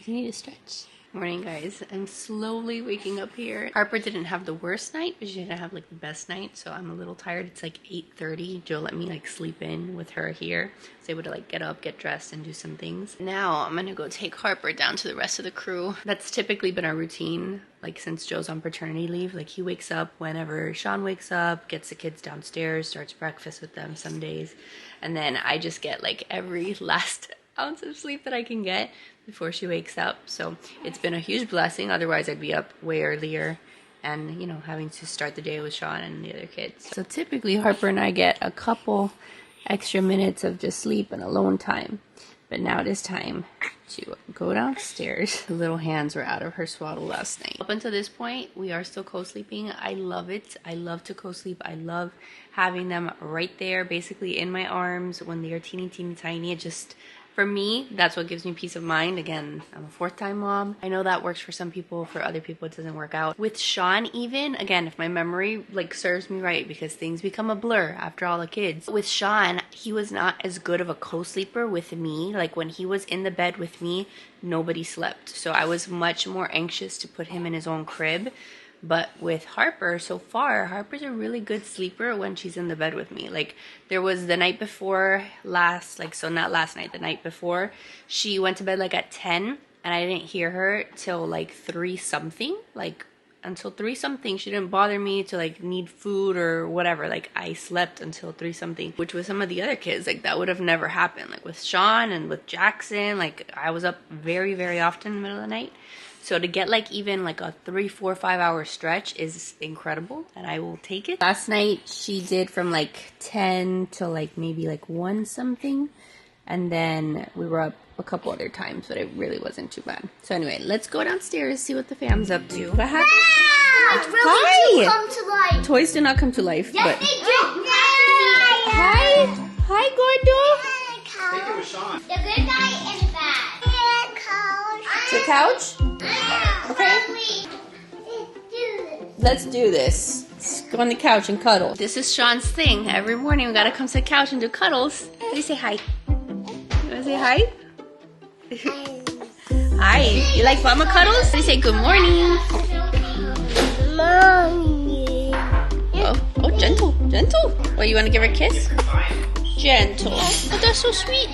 You need to stretch. Morning, guys. I'm slowly waking up here. Harper didn't have the worst night, but she didn't have like the best night, so I'm a little tired. It's like 8:30. Joe let me like sleep in with her here. I was able to like get up, get dressed, and do some things. Now I'm gonna go take Harper down to the rest of the crew. That's typically been our routine, like since Joe's on paternity leave. Like he wakes up whenever Sean wakes up, gets the kids downstairs, starts breakfast with them some days, and then I just get like every last ounce of sleep that I can get before she wakes up. So it's been a huge blessing. Otherwise I'd be up way earlier and, you know, having to start the day with Sean and the other kids. So typically Harper and I get a couple extra minutes of just sleep and alone time. But now it is time to go downstairs. The little hands were out of her swaddle last night. Up until this point, we are still co-sleeping. I love it. I love to co-sleep. I love having them right there, basically in my arms when they are teeny, teeny, tiny. It just, for me, that's what gives me peace of mind. Again, I'm a fourth-time mom. I know that works for some people. For other people, it doesn't work out. With Sean, even, again, if my memory like serves me right, because things become a blur after all the kids. With Sean, he was not as good of a co-sleeper with me. Like when he was in the bed with me, nobody slept. So I was much more anxious to put him in his own crib. But with Harper, so far, Harper's a really good sleeper when she's in the bed with me. Like, there was the night before last, like, so not last night, the night before, she went to bed, like, at 10, and I didn't hear her till, like, 3-something. Like, until 3-something, she didn't bother me to, like, need food or whatever. Like, I slept until 3-something, which with some of the other kids, like, that would have never happened. Like, with Sean and with Jackson, like, I was up very, very often in the middle of the night. So to get like even like a 3, 4, 5 hour stretch is incredible, and I will take it. Last night she did from like 10 to like maybe like 1-something, and then we were up a couple other times, but it really wasn't too bad. So anyway, let's go downstairs, see what the fam's up to. What happened? Really do come to life. Toys do not come to life, yes, but they do. Hi Gordo. I think it was Sean. The good guy and the bad. The couch? Okay. Let's do this. Let's go on the couch and cuddle. This is Sean's thing. Every morning we gotta come to the couch and do cuddles. How do you say hi? You wanna say hi? Hi. You like mama cuddles? How do you say good morning? Mommy. Oh, gentle, gentle. What, you wanna give her a kiss? Gentle. Oh, that's so sweet.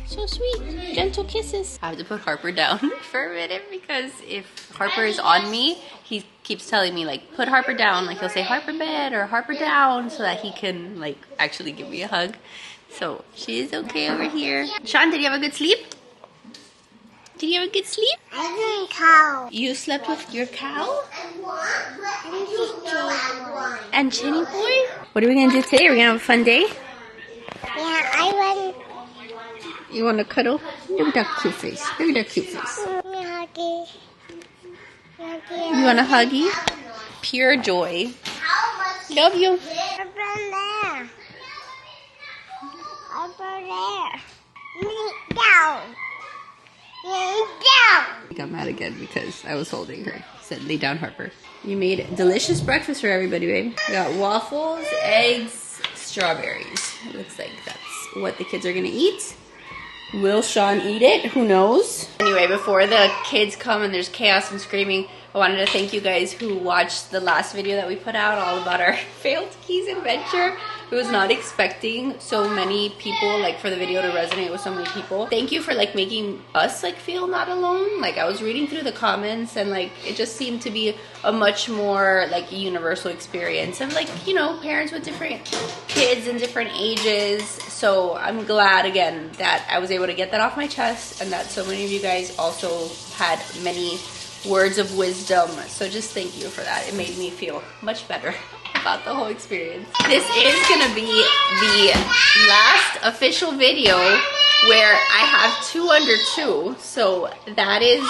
So sweet. Gentle kisses. I have to put Harper down for a minute because if Harper is on me, he keeps telling me like, put Harper down. Like he'll say Harper bed or Harper down so that he can like actually give me a hug. So she is okay over here. Sean, did you have a good sleep? Did you have a good sleep? I didn't cow. You slept with your cow? And Chinny boy? What are we gonna do today? We're gonna have a fun day? Yeah, I went. You want to cuddle? Look at that cute face. Look at that cute face. You want a huggy? Pure joy. Love you. I got mad again because I was holding her. He said, lay down, Harper. You made delicious breakfast for everybody, babe. We got waffles, eggs, strawberries. It looks like that's what the kids are going to eat. Will Sean eat it? Who knows? Anyway, before the kids come and there's chaos and screaming, I wanted to thank you guys who watched the last video that we put out all about our failed keys adventure. I was not expecting so many people, like for the video to resonate with so many people. Thank you for like making us like feel not alone. Like I was reading through the comments and like it just seemed to be a much more like universal experience of like, you know, parents with different kids and different ages. So I'm glad again that I was able to get that off my chest and that so many of you guys also had many words of wisdom. So just thank you for that. It made me feel much better about the whole experience. This is gonna be the last official video where I have 2 under 2, so that is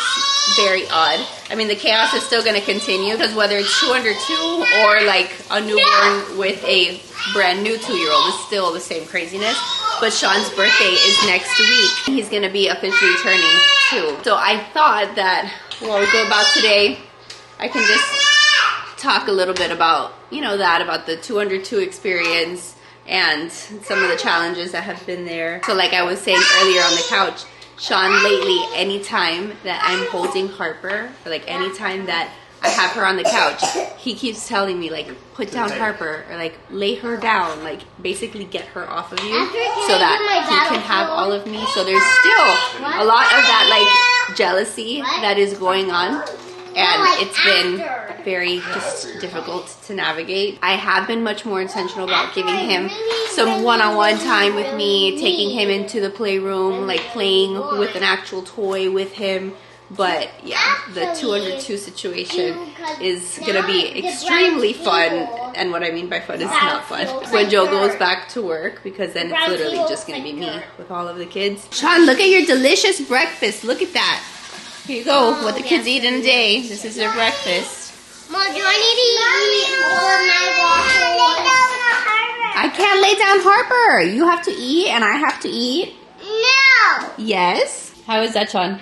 very odd. I mean, the chaos is still gonna continue because whether it's 2 under 2 or like a newborn with a brand new 2-year-old is still the same craziness. But Sean's birthday is next week. He's gonna be officially turning 2. So I thought that while we go about today, I can just talk a little bit about, you know, about the 2 under 2 experience and some of the challenges that have been there. So like I was saying earlier on the couch, Sean lately, anytime that I'm holding Harper, or like anytime that I have her on the couch, he keeps telling me like, put down Harper, or like lay her down, like basically get her off of you so that he can have all of me. So there's still a lot of that like jealousy that is going on, and it's been very just difficult to navigate. I have been much more intentional about giving him some one-on-one time with me, taking him into the playroom, like playing with an actual toy with him. But yeah, the 2 under 2 situation is gonna be extremely fun, and what I mean by fun is not fun when Joe goes back to work, because then it's literally just gonna be me with all of the kids. Sean, look at your delicious breakfast. Look at that. Here you go. What the kids eat in a day. This is their breakfast. Mom, do I need to eat all of my waffles? I can't lay down Harper. You have to eat and I have to eat. No. Yes. How is that, Sean?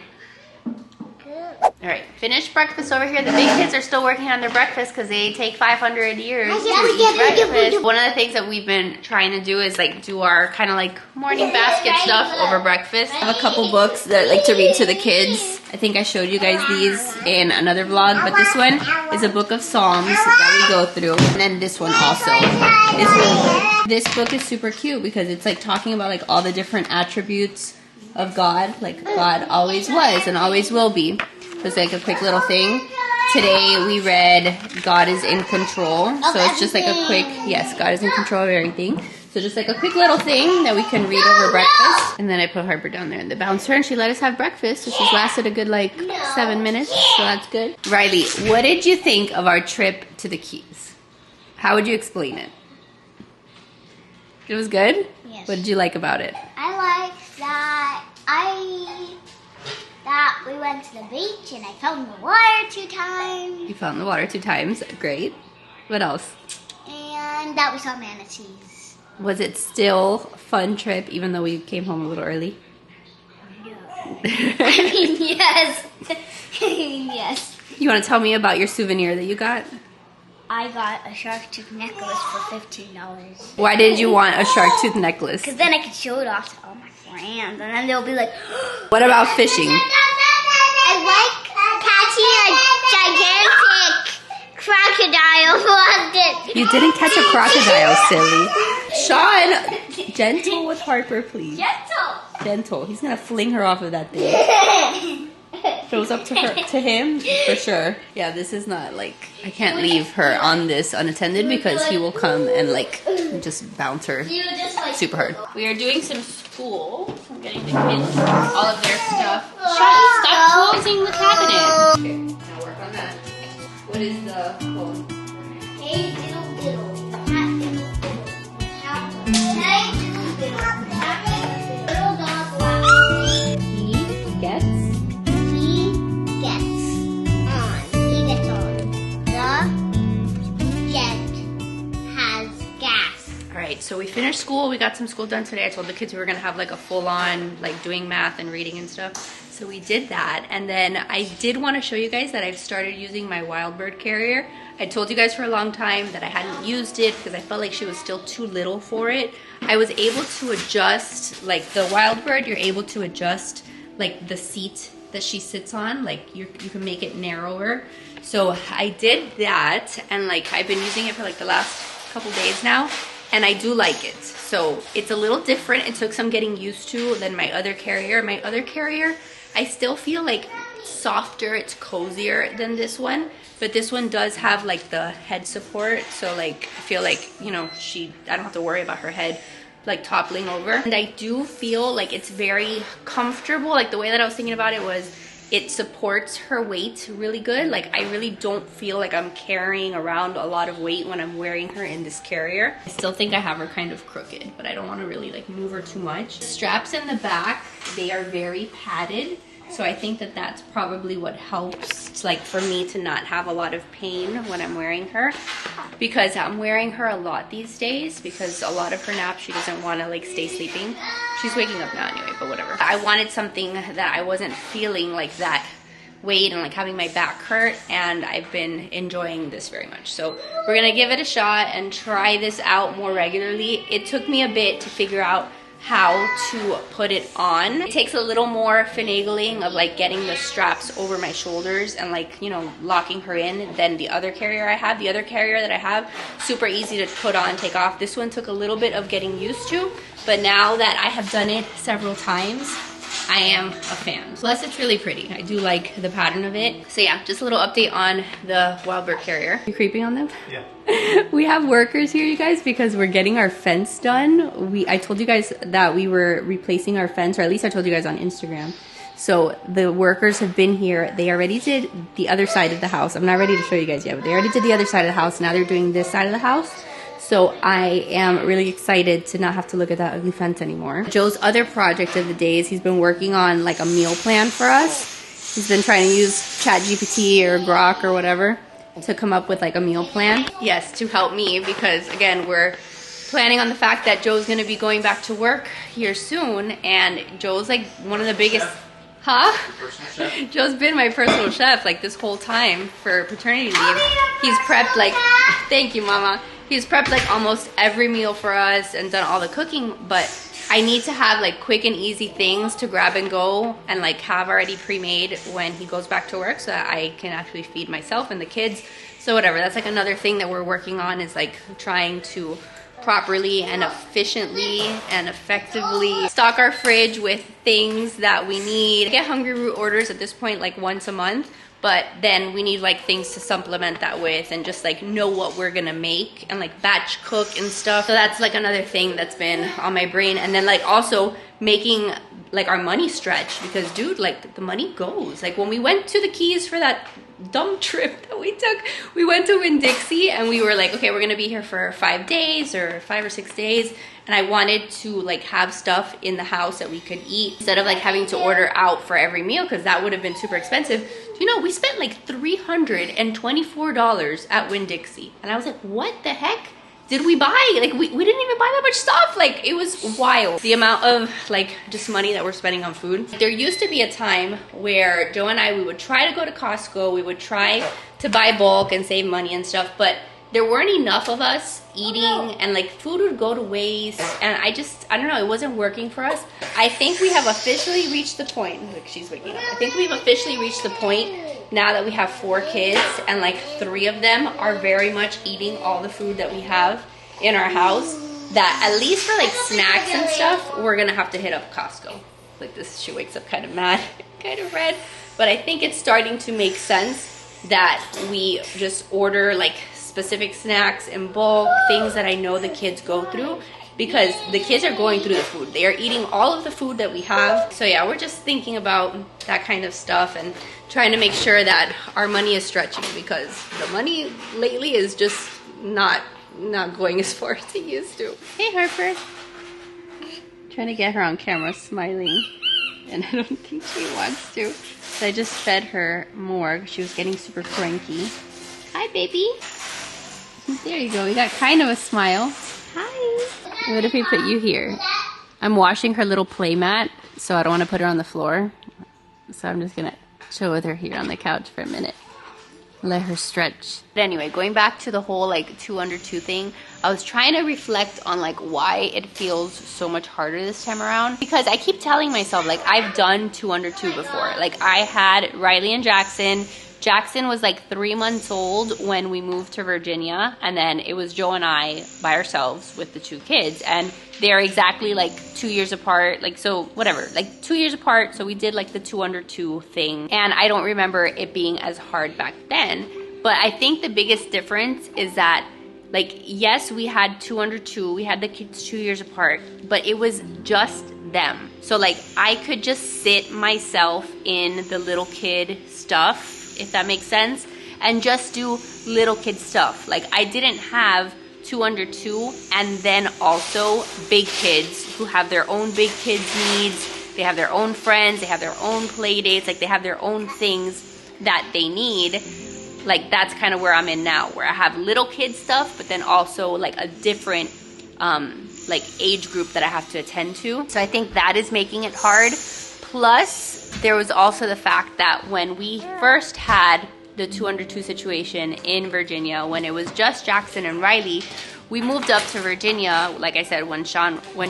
All right, finished breakfast over here. The big kids are still working on their breakfast because they take 500 years to eat breakfast. One of the things that we've been trying to do is like do our kind of like morning basket stuff over breakfast. I have a couple books that I like to read to the kids. I think I showed you guys these in another vlog, but this one is a book of Psalms that we go through. And then this one also is really good. This book is super cute because it's like talking about like all the different attributes of God, like God always was and always will be. So it's like a quick little thing. Today we read God is in control. So it's just like a quick, yes, God is in control of everything. So just like a quick little thing that we can read over breakfast. And then I put Harper down there in the bouncer and she let us have breakfast. So she's lasted a good like 7 minutes. So that's good. Riley, what did you think of our trip to the Keys? How would you explain it? It was good? Yes. What did you like about it? I like that we went to the beach and I fell in the water 2 times. You fell in the water 2 times. Great. What else? And that we saw manatees. Was it still a fun trip even though we came home a little early? No. I mean, yes. Yes. You want to tell me about your souvenir that you got? I got a shark tooth necklace for $15. Why did you want a shark tooth necklace? Because then I could show it off to all my friends, and then they'll be like, What about fishing? I like catching a gigantic crocodile. You didn't catch a crocodile, silly. Sean, gentle with Harper, please. Gentle. He's gonna fling her off of that thing. If it was up to him, for sure. Yeah, this is not like, I can't leave her on this unattended because he will come and like just bounce her super hard. We are doing some school. I'm getting the kids all of their stuff. Sean, stop closing the cabinet. Okay, now work on that. What is the poem? Hey, diddle, diddle. Hat, diddle, diddle. Hey, diddle, diddle. Hat, diddle, dog, wow. He gets on. The jet has gas. All right, so we finished school. We got some school done today. I told the kids we were gonna have like a full-on like doing math and reading and stuff. So we did that, and then I did want to show you guys that I've started using my wild bird carrier. I told you guys for a long time that I hadn't used it because I felt like she was still too little for it. I was able to adjust, like the wild bird, you're able to adjust like the seat that she sits on, like you can make it narrower. So I did that, and like I've been using it for like the last couple days now, and I do like it. So it's a little different. It took some getting used to than my other carrier. My other carrier, I still feel like softer, it's cozier than this one, but this one does have like the head support. So like I feel like, you know, I don't have to worry about her head like toppling over. And I do feel like it's very comfortable. Like the way that I was thinking about it was it supports her weight really good. Like I really don't feel like I'm carrying around a lot of weight when I'm wearing her in this carrier. I still think I have her kind of crooked, but I don't want to really like move her too much. Straps in the back, they are very padded. So I think that that's probably what helps, like for me to not have a lot of pain when I'm wearing her, because I'm wearing her a lot these days because a lot of her naps she doesn't want to like stay sleeping. She's waking up now anyway, but whatever. I wanted something that I wasn't feeling like that weight and like having my back hurt, and I've been enjoying this very much. So we're gonna give it a shot and try this out more regularly. It took me a bit to figure out how to put it on. It takes a little more finagling of like getting the straps over my shoulders and like, you know, locking her in than the other carrier I have. The other carrier that I have, super easy to put on, take off. This one took a little bit of getting used to, but now that I have done it several times, I am a fan. Plus it's really pretty. I do like the pattern of it. So yeah, just a little update on the wild bird carrier. You creeping on them? Yeah. We have workers here, you guys, because we're getting our fence done. I told you guys that we were replacing our fence, or at least I told you guys on Instagram. So the workers have been here. They already did the other side of the house. I'm not ready to show you guys yet, but they already did the other side of the house. Now they're doing this side of the house. So I am really excited to not have to look at that ugly fence anymore. Joe's other project of the day is he's been working on like a meal plan for us. He's been trying to use ChatGPT or Grok or whatever to come up with like a meal plan. Yes, to help me, because again, we're planning on the fact that Joe's gonna be going back to work here soon, and Joe's like one of the biggest, huh? Personal chef. Joe's been my personal chef like this whole time for paternity leave. He's prepped like, thank you, Mama. He's prepped like almost every meal for us and done all the cooking, but I need to have like quick and easy things to grab and go and like have already pre-made when he goes back to work so that I can actually feed myself and the kids. So whatever, that's like another thing that we're working on, is like trying to properly and efficiently and effectively stock our fridge with things that we need. I get Hungry Root orders at this point like once a month, but then we need like things to supplement that with and just like know what we're gonna make and like batch cook and stuff. So that's like another thing that's been on my brain. And then like also making like our money stretch, because dude, like the money goes. Like when we went to the Keys for that dumb trip that we took, we went to Winn-Dixie and we were like, okay, we're gonna be here for 5 days or 5 or 6 days. And I wanted to like have stuff in the house that we could eat instead of like having to order out for every meal, because that would have been super expensive. You know, we spent like $324 at Winn-Dixie. And I was like, what the heck did we buy? Like we didn't even buy that much stuff. Like it was wild, the amount of like just money that we're spending on food. There used to be a time where Joe and I, we would try to go to Costco, we would try to buy bulk and save money and stuff, but there weren't enough of us eating and like food would go to waste, and I don't know, it wasn't working for us. I think we have officially reached the point, look, she's waking up. I think we've officially reached the point now that we have 4 kids and like 3 of them are very much eating all the food that we have in our house, that at least for like snacks and stuff, we're gonna have to hit up Costco. Like this, she wakes up kind of mad, kind of red, but I think it's starting to make sense that we just order like specific snacks in bulk, things that I know the kids go through, because the kids are going through the food. They are eating all of the food that we have. So yeah, we're just thinking about that kind of stuff and trying to make sure that our money is stretching, because the money lately is just not going as far as it used to. Hey Harper. Trying to get her on camera smiling, and I don't think she wants to. So I just fed her more. She was getting super cranky. Hi baby. There you go, we got kind of a smile. Hi. What if we put you here? I'm washing her little play mat, so I don't want to put her on the floor. So I'm just gonna chill with her here on the couch for a minute. Let her stretch. But anyway, going back to the whole like 2 under 2 thing, I was trying to reflect on like why it feels so much harder this time around. Because I keep telling myself like I've done 2 under 2 before. Like I had Riley and Jackson. Jackson was like 3 months old when we moved to Virginia, and then it was Joe and I by ourselves with the 2 kids, and they're exactly like 2 years apart, like so whatever, like 2 years apart, so we did like the 2 under 2 thing, and I don't remember it being as hard back then. But I think the biggest difference is that like yes, we had 2 under 2, we had the kids 2 years apart, but it was just them. So like I could just sit myself in the little kid stuff, if that makes sense, and just do little kid stuff. Like I didn't have 2 under 2 and then also big kids who have their own big kids needs. They have their own friends, they have their own play dates, like they have their own things that they need. Like that's kind of where I'm in now, where I have little kid stuff, but then also like a different like age group that I have to attend to. So I think that is making it hard. Plus, there was also the fact that when we first had the 2 under 2 situation in Virginia, when it was just Jackson and Riley, we moved up to Virginia, like I said, when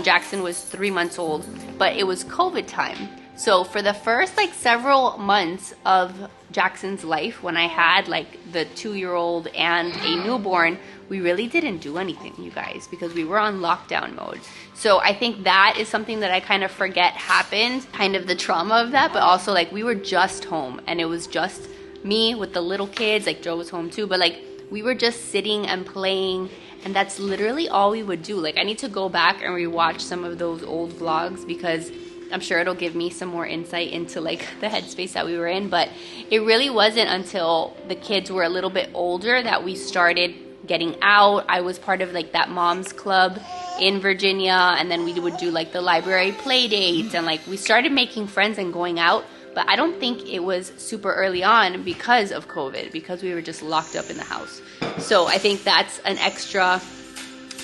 Jackson was 3 months old, but it was COVID time. So for the first like several months of Jackson's life, when I had like the 2-year-old and a newborn, we really didn't do anything, you guys, because we were on lockdown mode. So I think that is something that I kind of forget happened, kind of the trauma of that, but also like we were just home and it was just me with the little kids, like Joe was home too, but like we were just sitting and playing, and that's literally all we would do. Like I need to go back and rewatch some of those old vlogs because I'm sure it'll give me some more insight into like the headspace that we were in. But it really wasn't until the kids were a little bit older that we started getting out. I was part of like that mom's club in Virginia, and then we would do like the library play dates, and like we started making friends and going out. But I don't think it was super early on because of COVID, because we were just locked up in the house. So I think that's an extra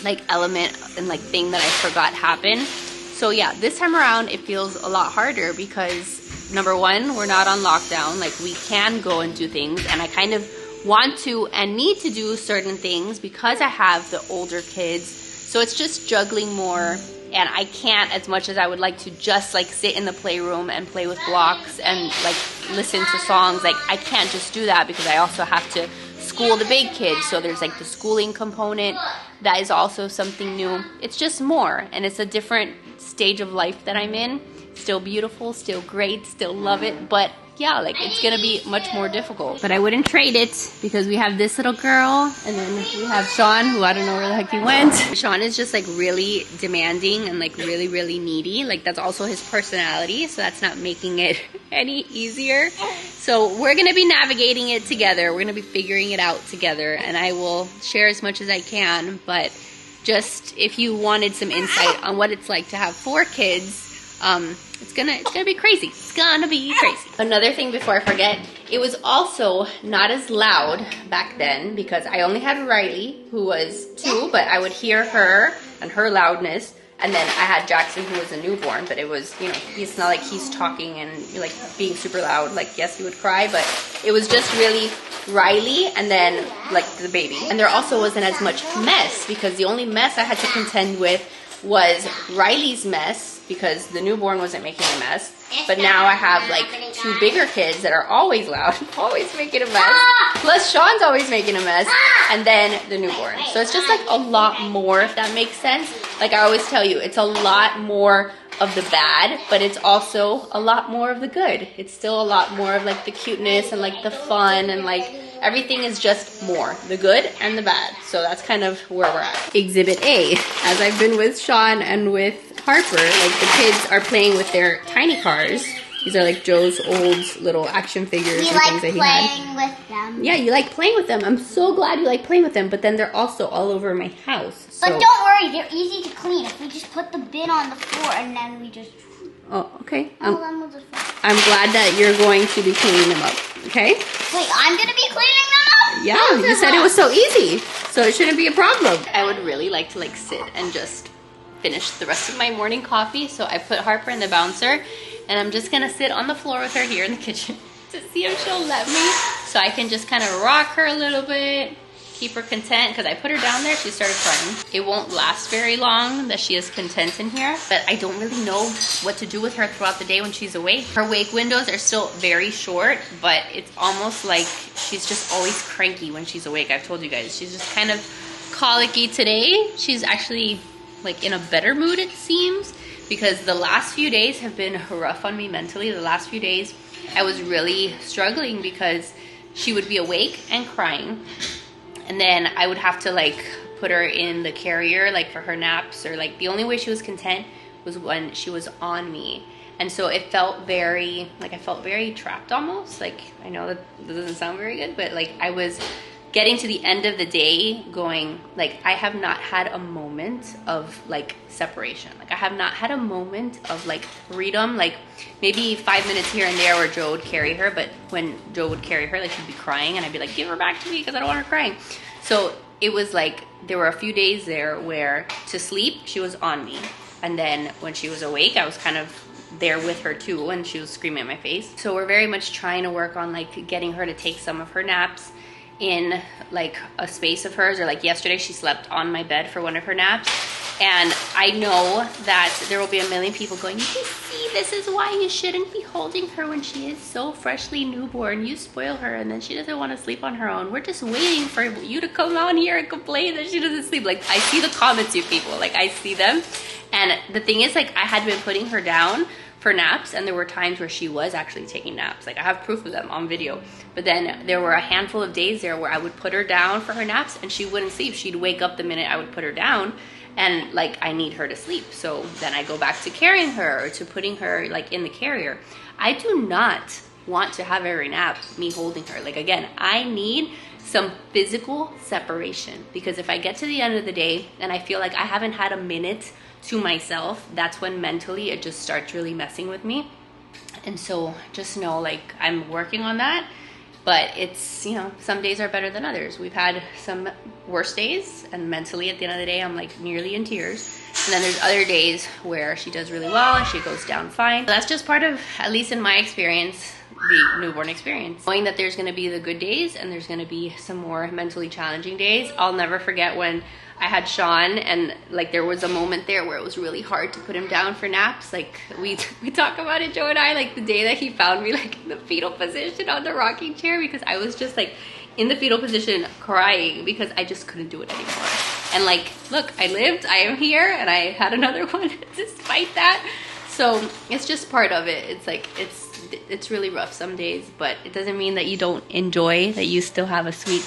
like element and like thing that I forgot happened. So yeah, this time around it feels a lot harder because number one, we're not on lockdown. Like we can go and do things, and I kind of want to and need to do certain things because I have the older kids. So it's just juggling more, and I can't, as much as I would like to, just like sit in the playroom and play with blocks and like listen to songs. Like I can't just do that because I also have to school the big kids. So there's like the schooling component. That is also something new. It's just more, and it's a different stage of life that I'm in. Still beautiful, still great, still love it, but yeah, like it's gonna be much more difficult. But I wouldn't trade it because we have this little girl, and then we have Sean, who I don't know where the heck he went. Sean is just like really demanding and like really, really needy. Like that's also his personality, so that's not making it any easier. So we're gonna be navigating it together. We're gonna be figuring it out together, and I will share as much as I can. But just if you wanted some insight on what it's like to have 4 kids, it's gonna be crazy. It's gonna be crazy. Another thing before I forget, it was also not as loud back then because I only had Riley, who was 2, but I would hear her and her loudness. And then I had Jackson, who was a newborn, but it was, you know, it's not like he's talking and like being super loud. Like, yes, he would cry, but it was just really Riley and then like the baby. And there also wasn't as much mess because the only mess I had to contend with was Riley's mess because the newborn wasn't making a mess. But now I have like 2 bigger kids that are always loud, always making a mess. Plus Sean's always making a mess. And then the newborn. So it's just like a lot more, if that makes sense. Like I always tell you, it's a lot more of the bad, but it's also a lot more of the good. It's still a lot more of like the cuteness and like the fun, and like everything is just more, the good and the bad. So that's kind of where we're at. Exhibit A, as I've been with Sean and with Harper, like the kids are playing with their tiny cars. These are like Joe's old little action figures and things that he had. We like playing with them. Yeah, you like playing with them. I'm so glad you like playing with them, but then they're also all over my house. So. But don't worry, they're easy to clean. If we just put the bin on the floor and then we just... Oh, okay. All them will just... I'm glad that you're going to be cleaning them up, okay? Wait, I'm going to be cleaning them up? Yeah, you said it was so easy, so it shouldn't be a problem. I would really like to like sit and just finish the rest of my morning coffee, so I put Harper in the bouncer, and I'm just gonna sit on the floor with her here in the kitchen to see if she'll let me, so I can just kind of rock her a little bit, keep her content, because I put her down there, she started crying. It won't last very long that she is content in here, but I don't really know what to do with her throughout the day when she's awake. Her wake windows are still very short, but it's almost like she's just always cranky when she's awake. I've told you guys, she's just kind of colicky today. She's actually like in a better mood, it seems, because the last few days have been rough on me mentally. The last few days I was really struggling because she would be awake and crying, and then I would have to like put her in the carrier like for her naps, or like the only way she was content was when she was on me. And so it felt very, like I felt very trapped almost. Like, I know that doesn't sound very good, but like I was getting to the end of the day going like, I have not had a moment of like separation. Like I have not had a moment of like freedom, like maybe 5 minutes here and there where Joe would carry her, but when Joe would carry her, like she'd be crying and I'd be like, give her back to me because I don't want her crying. So it was like, there were a few days there where to sleep, she was on me. And then when she was awake, I was kind of there with her too, and she was screaming at my face. So we're very much trying to work on like getting her to take some of her naps in like a space of hers, or like yesterday she slept on my bed for one of her naps, and I know that there will be a million people going, you can see this is why you shouldn't be holding her when she is so freshly newborn. You spoil her and then she doesn't want to sleep on her own. We're just waiting for you to come on here and complain that she doesn't sleep. Like, I see the comments, you people, like I see them. And the thing is, like, I had been putting her down for naps, and there were times where she was actually taking naps. Like, I have proof of them on video. But then there were a handful of days there where I would put her down for her naps and she wouldn't sleep. She'd wake up the minute I would put her down, and like, I need her to sleep. So then I go back to carrying her, or to putting her like in the carrier. I do not want to have every nap me holding her. Like, again, I need some physical separation, because if I get to the end of the day and I feel like I haven't had a minute to myself, that's when mentally it just starts really messing with me. And so just know, like, I'm working on that, but it's, you know, some days are better than others. We've had some worse days, and mentally at the end of the day I'm like nearly in tears, and then there's other days where she does really well and she goes down fine. So that's just part of, at least in my experience, the newborn experience. Knowing that there's going to be the good days and there's going to be some more mentally challenging days. I'll never forget when I had Sean, and like, there was a moment there where it was really hard to put him down for naps. Like, we talk about it, Joe and I, like the day that he found me like in the fetal position on the rocking chair, because I was just like in the fetal position crying because I just couldn't do it anymore. And like, look, I lived, I am here, and I had another one despite that. So it's just part of it. It's like, it's really rough some days, but it doesn't mean that you don't enjoy, that you still have a sweet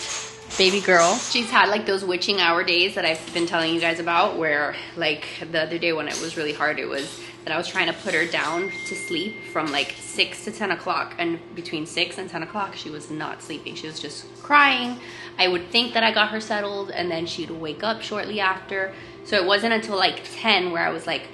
baby girl. She's had like those witching hour days that I've been telling you guys about, where like the other day when it was really hard, it was that I was trying to put her down to sleep from like 6 to 10 o'clock, and between 6 and 10 o'clock she was not sleeping. She was just crying. I would think that I got her settled, and then she'd wake up shortly after. So it wasn't until like 10 where I was like,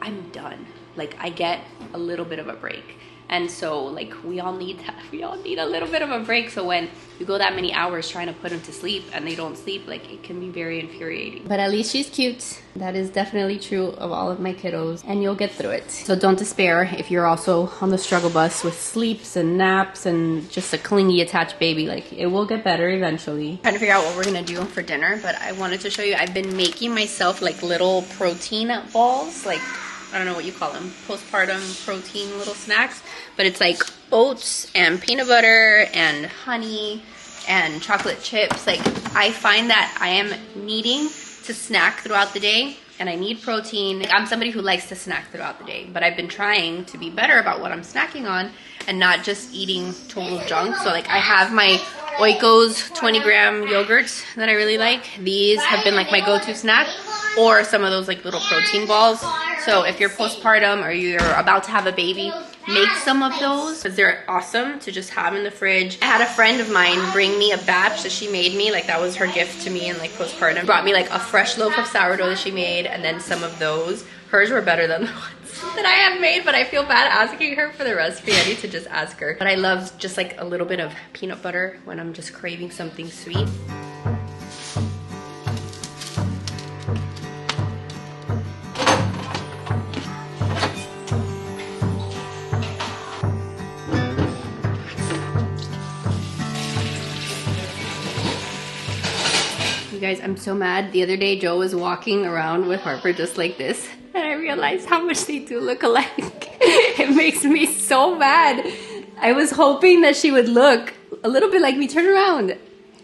I'm done. Like, I get a little bit of a break. And so like, we all need that. We all need a little bit of a break. So when you go that many hours trying to put them to sleep and they don't sleep, like, it can be very infuriating. But at least she's cute. That is definitely true of all of my kiddos, and you'll get through it. So don't despair if you're also on the struggle bus with sleeps and naps and just a clingy attached baby. Like, it will get better eventually. Trying to figure out what we're gonna do for dinner, but I wanted to show you, I've been making myself like little protein balls, like, I don't know what you call them, postpartum protein little snacks, but it's like oats and peanut butter and honey and chocolate chips. Like, I find that I am needing to snack throughout the day, and I need protein. Like, I'm somebody who likes to snack throughout the day, but I've been trying to be better about what I'm snacking on and not just eating total junk. So like, I have my Oikos 20-gram yogurts that I really like. These have been like my go-to snack, or some of those like little protein balls. So if you're postpartum or you're about to have a baby, make some of those, because they're awesome to just have in the fridge. I had a friend of mine bring me a batch that she made me, like that was her gift to me in like postpartum. Brought me like a fresh loaf of sourdough that she made, and then some of those. Hers were better than the ones that I have made, but I feel bad asking her for the recipe. I need to just ask her. But I love just like a little bit of peanut butter when I'm just craving something sweet. You guys, I'm so mad. The other day, Joe was walking around with Harper just like this, and I realized how much they do look alike. It makes me so mad. I was hoping that she would look a little bit like me. Turn around.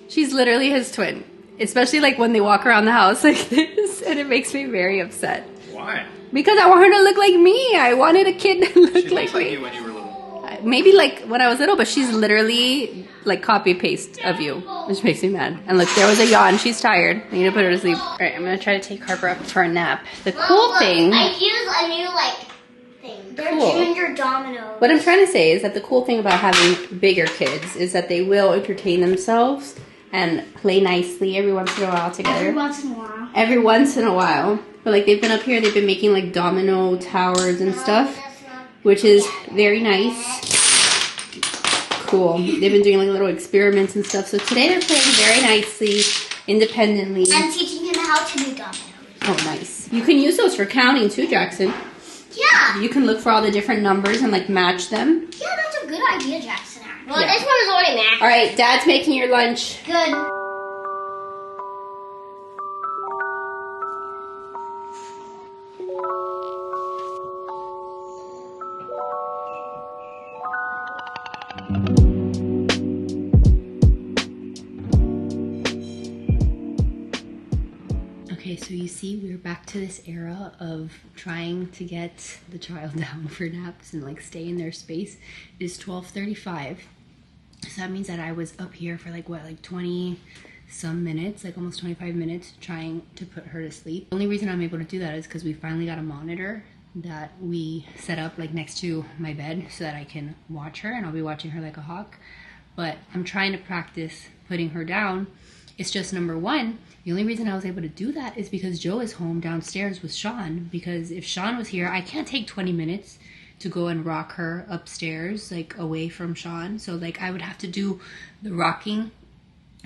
She's literally his twin, especially like when they walk around the house like this, and it makes me very upset. Why? Because I want her to look like me. I wanted a kid to look like me. You when you were little. Maybe like when I was little, but she's literally like copy paste of you, which makes me mad. And look, there was a yawn. She's tired. I need to put her to sleep. All right, I'm gonna try to take Harper up for a nap. The cool thing. I use a new like thing. They're Cool. Junior Dominoes. What I'm trying to say is that the cool thing about having bigger kids is that they will entertain themselves and play nicely every once in a while together. Every once in a while. Every once in a while. But like, they've been up here, they've been making like domino towers and stuff, which is very nice. Cool. They've been doing like little experiments and stuff. So today they're playing very nicely, independently. I'm teaching him how to do dominoes. Oh, nice. You can use those for counting too, Jackson. Yeah. You can look for all the different numbers and like match them. Yeah, that's a good idea, Jackson, Well, this one is already mashed. All right, Dad's making your lunch. Good. Okay, so you see, we're back to this era of trying to get the child down for naps and like stay in their space. It is 12:35, so that means that I was up here for like 20 some minutes, like almost 25 minutes, trying to put her to sleep. The only reason I'm able to do that is because we finally got a monitor that we set up like next to my bed so that I can watch her, and I'll be watching her like a hawk. But I'm trying to practice putting her down. It's just, number one, the only reason I was able to do that is because Joe is home downstairs with Sean, because if Sean was here, I can't take 20 minutes to go and rock her upstairs, like away from Sean. So like I would have to do the rocking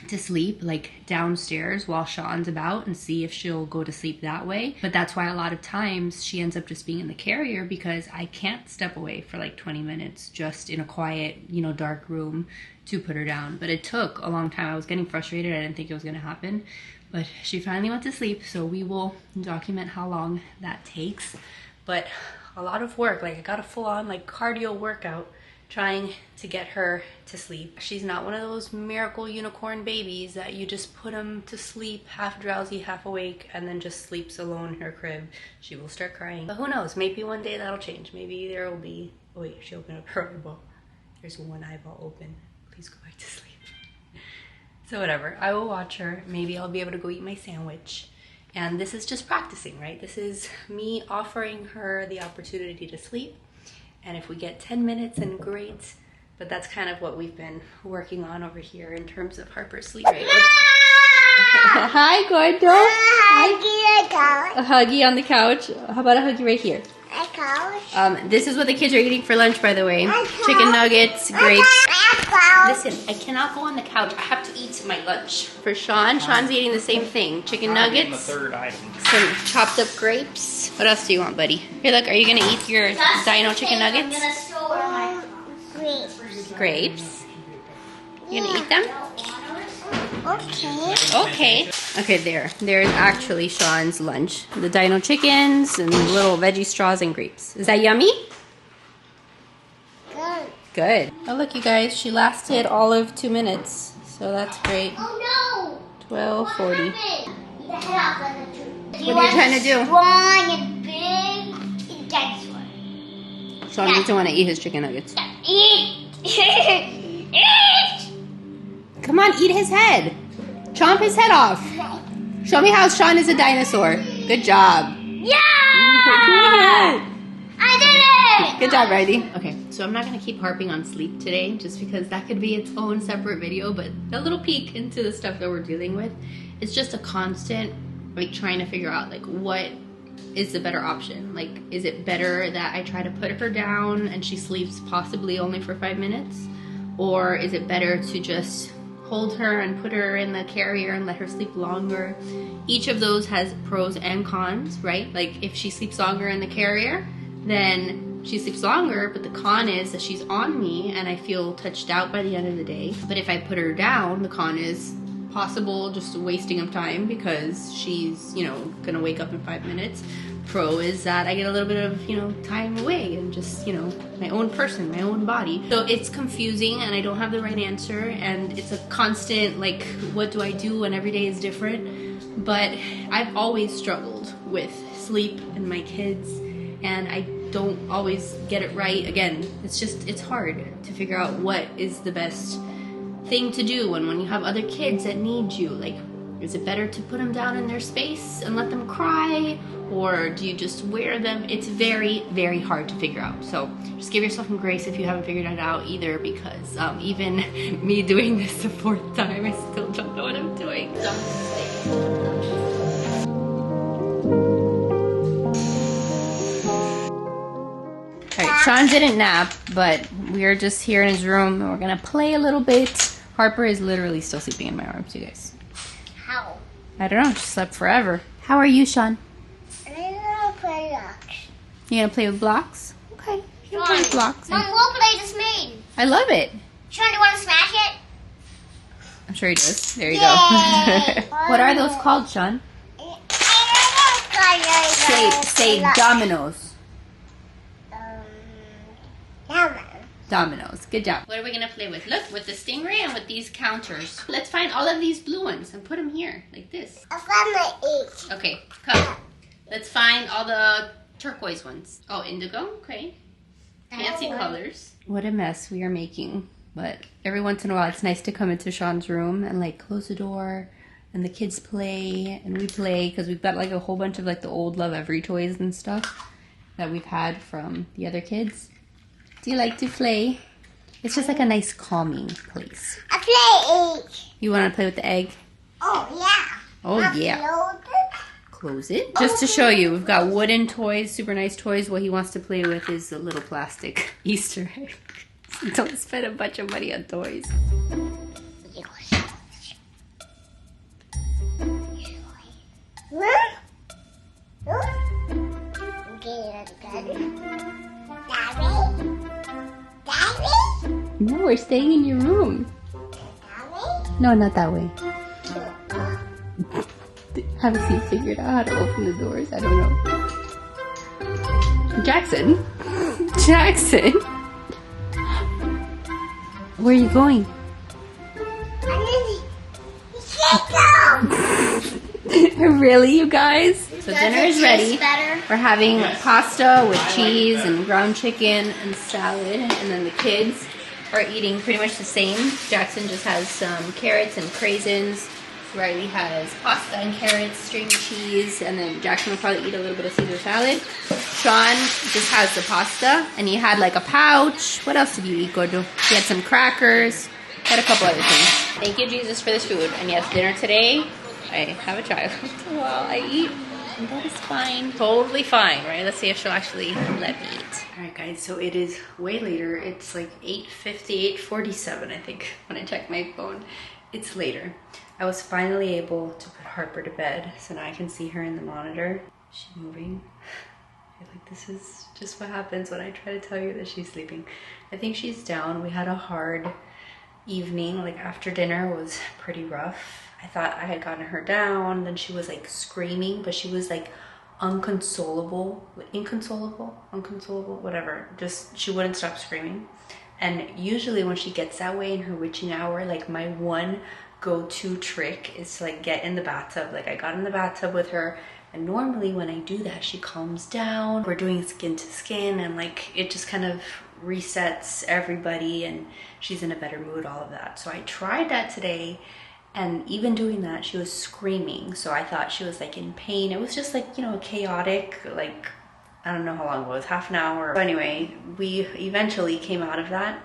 to sleep like downstairs while Sean's about and see if she'll go to sleep that way. But that's why a lot of times she ends up just being in the carrier, because I can't step away for like 20 minutes just in a quiet, you know, dark room to put her down. But it took a long time. I was getting frustrated. I didn't think it was going to happen, but she finally went to sleep. So we will document how long that takes. But a lot of work. Like I got a full-on like cardio workout trying to get her to sleep. She's not one of those miracle unicorn babies that you just put them to sleep half drowsy, half awake, and then just sleeps alone in her crib. She will start crying. But who knows? Maybe one day that'll change. Maybe there will be... Oh wait, she opened up her eyeball. There's one eyeball open. Please go back to sleep. So whatever, I will watch her. Maybe I'll be able to go eat my sandwich. And this is just practicing, right? This is me offering her the opportunity to sleep. And if we get 10 minutes, then great. But that's kind of what we've been working on over here in terms of Harper's sleep rate. Hi, Gordo. A huggy on the couch. How about a huggy right here? A couch. This is what the kids are eating for lunch, by the way. Chicken nuggets, grapes. Listen, I cannot go on the couch. I have to eat my lunch. For Sean, Sean's eating the same thing. Chicken nuggets. The third item. Some chopped up grapes. What else do you want, buddy? Here, look, are you gonna eat your dino chicken nuggets? I'm gonna store my grapes. Grapes? You gonna eat them? Okay. Okay. Okay, there's actually Sean's lunch. The dino chickens and little veggie straws and grapes. Is that yummy? Good. Good. Oh, look, you guys, she lasted all of 2 minutes. So that's great. Oh no! 12:40. What What are you trying to do? Strong and big dinosaur. Sean doesn't want to eat his chicken nuggets. Eat! Eat! Come on, eat his head. Chomp his head off. Show me how Sean is a dinosaur. Good job. Yeah! I did it! Good job, Riley. Okay, so I'm not going to keep harping on sleep today just because that could be its own separate video, but a little peek into the stuff that we're dealing with. It's just a constant, like, trying to figure out, like, what is the better option? Like, is it better that I try to put her down and she sleeps possibly only for 5 minutes? Or is it better to just hold her and put her in the carrier and let her sleep longer? Each of those has pros and cons, right? Like, if she sleeps longer in the carrier, then she sleeps longer, but the con is that she's on me and I feel touched out by the end of the day. But if I put her down, the con is possible just a wasting of time because she's, you know, gonna wake up in 5 minutes. Pro is that I get a little bit of, you know, time away and just, you know, my own person, my own body. So it's confusing and I don't have the right answer, and it's a constant, like, what do I do when every day is different? But I've always struggled with sleep and my kids, and I don't always get it right. Again, it's hard to figure out what is the best thing to do when you have other kids that need you. Like, is it better to put them down in their space and let them cry, or do you just wear them? It's very, very hard to figure out. So just give yourself some grace if you haven't figured it out either, because even me doing this the 4th time, I still don't know what I'm doing. Alright, Sean didn't nap, but we're just here in his room and we're gonna play a little bit. Harper is literally still sleeping in my arms, you guys. How? I don't know, she slept forever. How are you, Sean? I'm gonna play blocks. You gonna play with blocks? Okay, you can play with blocks. Mom, what play just made? I love it. Sean, do you want to smash it? I'm sure he does. There you Yay. go. What are those called, Sean? Say dominoes. Dominoes. Good job. What are we going to play with? Look, with the stingray and with these counters. Let's find all of these blue ones and put them here, like this. I found my each. Okay, come. Let's find all the turquoise ones. Oh, indigo? Okay. Fancy colors. What a mess we are making. But every once in a while, it's nice to come into Sean's room and like close the door and the kids play and we play because we've got like a whole bunch of like the old Love Every toys and stuff that we've had from the other kids. Do you like to play? It's just like a nice calming place. I play egg. You want to play with the egg? Oh, yeah. Oh, yeah. Close it. Just to show you, we've got wooden toys, super nice toys. What he wants to play with is a little plastic Easter egg. Don't spend a bunch of money on toys. No, we're staying in your room. No, not that way. Haven't you figured out how to open the doors? I don't know. Jackson? Jackson? Where are you going? Really, you guys? So dinner is ready. We're having pasta with cheese and ground chicken and salad. And then the kids are eating pretty much the same. Jackson just has some carrots and craisins. Riley has pasta and carrots, string cheese, and then Jackson will probably eat a little bit of Caesar salad. Sean just has the pasta, and he had like a pouch. What else did you eat, Gordo? He had some crackers, had a couple other things. Thank you, Jesus, for this food. And yes, dinner today, I have a child while I eat, and that is fine. Totally fine, right? Let's see if she'll actually let me eat. All right, guys, so it is way later. It's like 8:50, 8:47, I think, when I check my phone. It's later. I was finally able to put Harper to bed, so now I can see her in the monitor. She's moving. I feel like this is just what happens when I try to tell you that she's sleeping. I think she's down. We had a hard evening, like after dinner was pretty rough. I thought I had gotten her down, then she was like screaming, but she was like inconsolable, whatever. Just, she wouldn't stop screaming. And usually when she gets that way in her witching hour, like my one go-to trick is to like get in the bathtub. Like I got in the bathtub with her, and normally when I do that, she calms down. We're doing skin to skin, and like it just kind of resets everybody and she's in a better mood, all of that. So I tried that today, and even doing that, she was screaming. So I thought she was like in pain. It was just like, you know, chaotic, like I don't know how long it was, half an hour. So anyway, we eventually came out of that,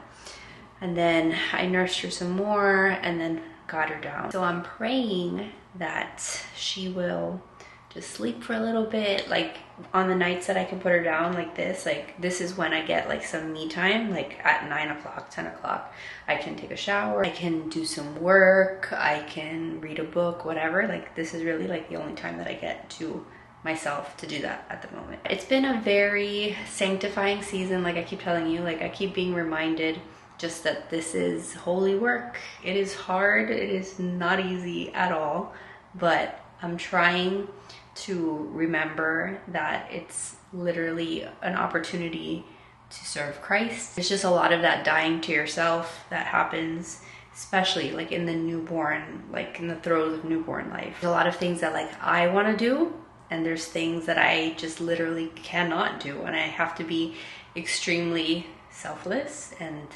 and then I nursed her some more and then got her down. So I'm praying that she will just sleep for a little bit. Like on the nights that I can put her down like this is when I get like some me time. Like at 9 o'clock, 10 o'clock, I can take a shower, I can do some work, I can read a book, whatever. Like this is really like the only time that I get to myself to do that at the moment. It's been a very sanctifying season. Like I keep telling you, like I keep being reminded just that this is holy work. It is hard, it is not easy at all, but I'm trying to remember that it's literally an opportunity to serve Christ. It's just a lot of that dying to yourself that happens, especially like in the newborn, like in the throes of newborn life. There's a lot of things that like I want to do, and there's things that I just literally cannot do, and I have to be extremely selfless and,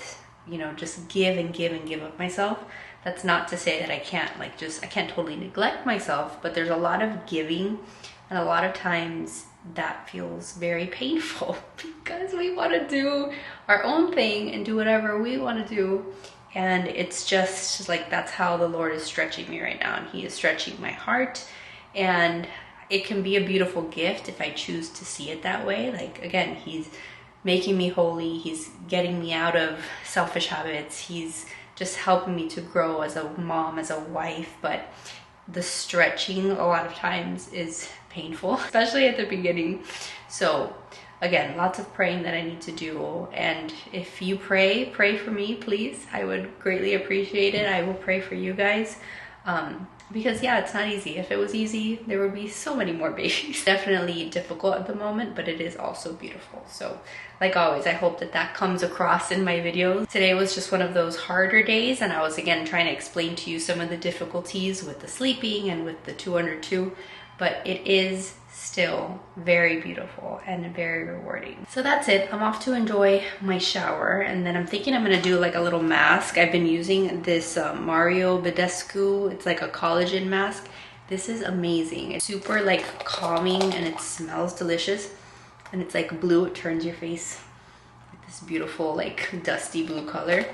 you know, just give and give and give of myself. That's not to say that I can't like just, I can't totally neglect myself, but there's a lot of giving, and a lot of times that feels very painful because we want to do our own thing and do whatever we want to do. And it's just like, that's how the Lord is stretching me right now, and he is stretching my heart. And it can be a beautiful gift if I choose to see it that way. Like again, he's making me holy, he's getting me out of selfish habits, he's just helping me to grow as a mom, as a wife. But the stretching a lot of times is painful, especially at the beginning. So again, lots of praying that I need to do. And if you pray for me, please. I would greatly appreciate it. I will pray for you guys. Because yeah, it's not easy. If it was easy, there would be so many more babies. Definitely difficult at the moment, but it is also beautiful. So like always, I hope that that comes across in my videos. Today was just one of those harder days, and I was again trying to explain to you some of the difficulties with the sleeping and with the 2 under 2, but it is still very beautiful and very rewarding. So that's it. I'm off to enjoy my shower, and then I'm thinking I'm gonna do like a little mask. I've been using this Mario Badescu. It's like a collagen mask. This is amazing. It's super like calming and it smells delicious. And it's like blue. It turns your face like this beautiful like dusty blue color.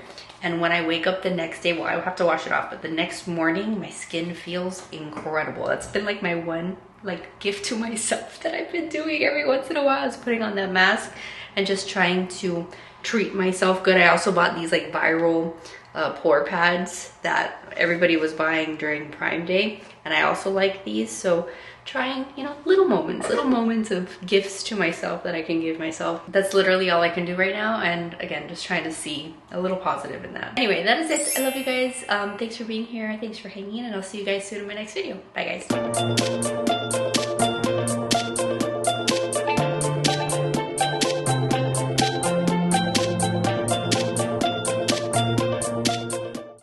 And when I wake up the next day, well, I have to wash it off, but the next morning my skin feels incredible. That's been like my one like gift to myself that I've been doing every once in a while, is putting on that mask and just trying to treat myself good. I also bought these like viral pore pads that everybody was buying during Prime Day, and I also like these. So trying, you know, little moments of gifts to myself that I can give myself. That's literally all I can do right now, and again, just trying to see a little positive in that. Anyway, that is it. I love you guys. Thanks for being here, thanks for hanging in, and I'll see you guys soon in my next video. Bye guys.